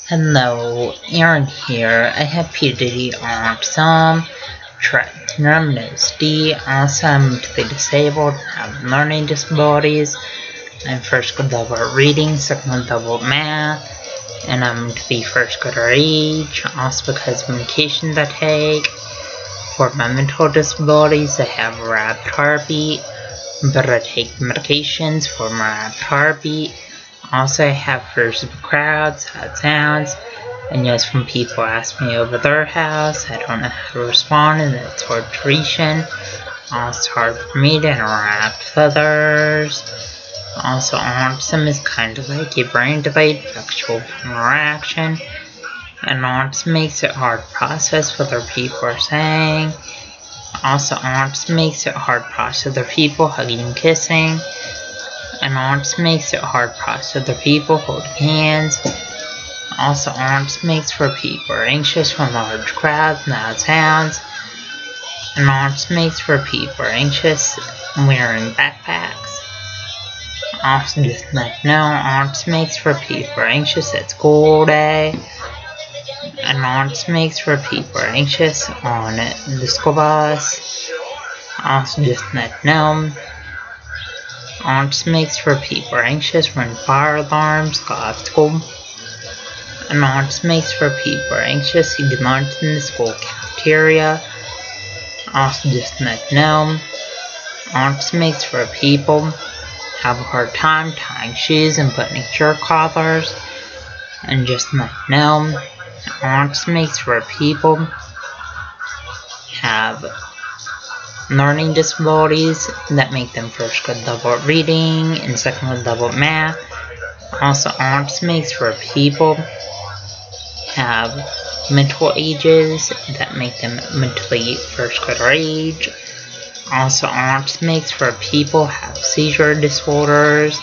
Hello, Aaron here. I have PhD Autism, D. Also, I'm mentally disabled, have learning disabilities. I'm first grade level reading, second grade level math, and I'm to be first grader age. Also, because of medications I take. For my mental disabilities, I have rapid heartbeat, but I take medications for my rapid heartbeat. Also, I have fears of crowds, sad sounds, and yes, when people ask me over their house, I don't know how to respond, and it's hard to reach in. Also, it's hard for me to interact with others. Also, autism is kind of like a brain delayed sexual interaction, and autism makes it hard to process what other people are saying. Also, autism makes it hard to process other people hugging and kissing. And autism makes it hard to process other people holding hands. Also, autism makes for people are anxious from large crowds and loud sounds. And autism makes for people are anxious wearing backpacks. Also, just like now, autism makes for people are anxious at school all day. And autism makes for people are anxious on the school bus. Also, just like now, autism makes for people are anxious when fire alarms go off school. And autism makes for people are anxious to get lunch in the school cafeteria. Also, just like now, autism makes for people have a hard time tying shoes and buttoning shirt collars. And just like now, autism makes for people have learning disabilities that make them first grade level reading and second grade level math. Also, autism makes for people have mental ages that make them mentally first grader age. Also, autism makes for people have seizure disorders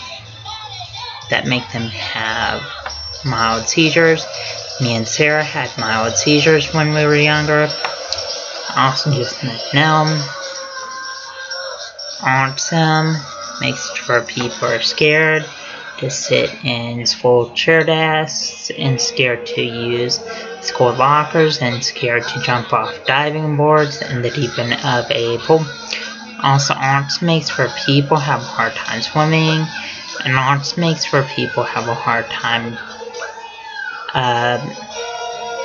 that make them have mild seizures. Me and Sarah had mild seizures when we were younger. Also, just like now, autism makes it for people are scared to sit in school chair desks and scared to use school lockers and scared to jump off diving boards in the deep end of a pool. Also, autism makes for people have a hard time swimming, and autism makes for people have a hard time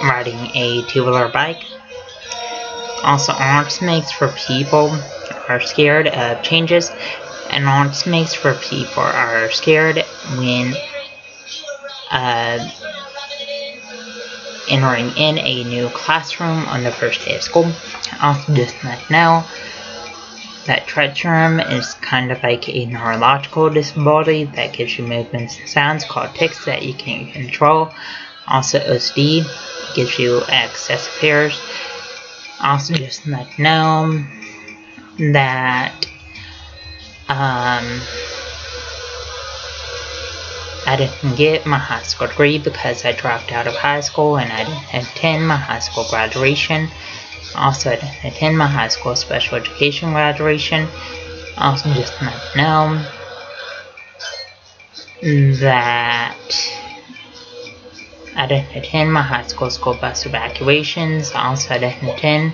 riding a two-wheeler bike. Also, autism makes for people are scared of changes, and autism makes for people are scared when entering in a new classroom on the first day of school. Also, just like now, that Tourette's is kind of like a neurological disability that gives you movements and sounds called tics that you can't control. Also, OCD gives you excessive fears. Also, just like now that I didn't get my high school degree because I dropped out of high school and I didn't attend my high school graduation. Also, I didn't attend my high school special education graduation. Also, just like now that I didn't attend my high school bus evacuations. Also, I didn't attend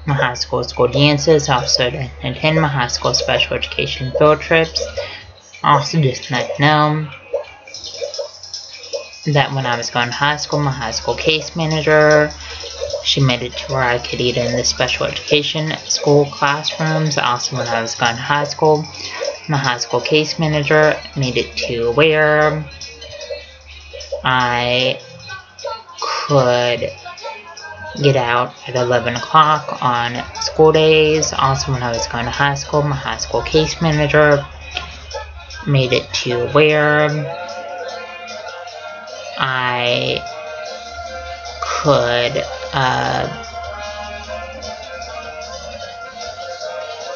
my high school dances. Also, I didn't attend my high school special education field trips. Also, just like now that when I was going to high school, my high school case manager, she made it to where I could eat in the special education school classrooms. Also, when I was going to high school, my high school case manager made it to where I could get out at 11 o'clock on school days. Also, when I was going to high school, my high school case manager made it to where I could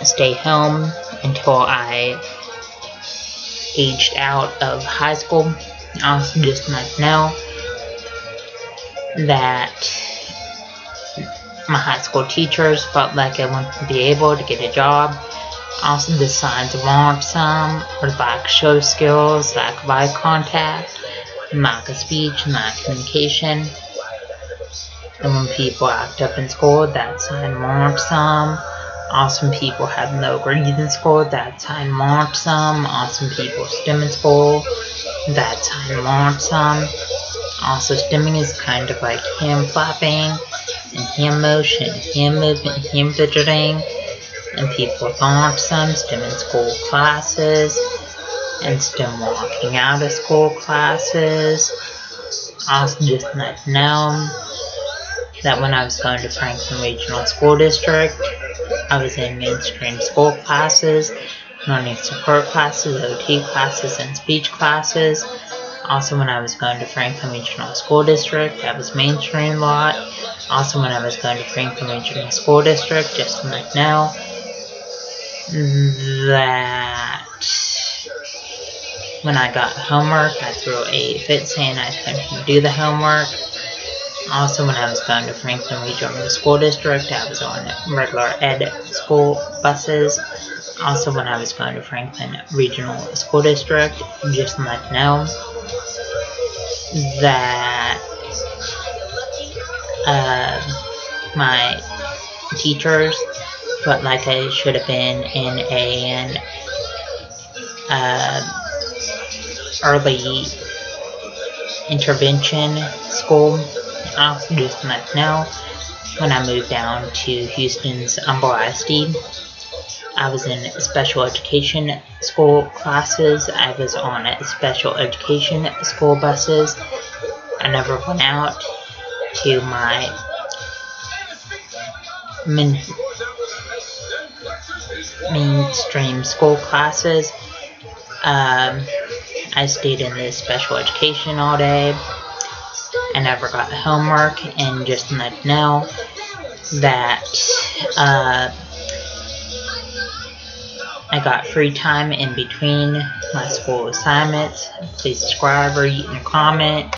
stay home until I aged out of high school. Also, just like now that my high school teachers felt like I wouldn't be able to get a job. Also, the signs of autism or lack of show skills, lack of eye contact, lack of speech, lack of communication. And when people act up in school, that's sign of autism. Awesome people have no grades in school, that's sign of autism. Awesome people stim in school, that's sign of autism. Also, stimming is kind of like hand flapping and hand motion, hand movement, hand fidgeting. And people with autism stim in school classes and stim walking out of school classes. Also, just let you know that when I was going to Franklin Regional School District, I was in mainstream school classes, learning support classes, OT classes, and speech classes. Also, when I was going to Franklin Regional School District, I was mainstream a lot. Also, when I was going to Franklin Regional School District, just to let you know that when I got homework, I threw a fit saying I couldn't do the homework. Also, when I was going to Franklin Regional School District, I was on regular ed school buses. Also, when I was going to Franklin Regional School District, just to let you know that my teachers felt like I should have been in an early intervention school. Also, just to let you know, when I moved down to Houston's Humble ISD, I was in special education school classes. I was on special education school buses. I never went out to my mainstream school classes. I stayed in this special education all day. I never got homework, and just to let you know that I got free time in between my school assignments. Please subscribe, rate, and comment.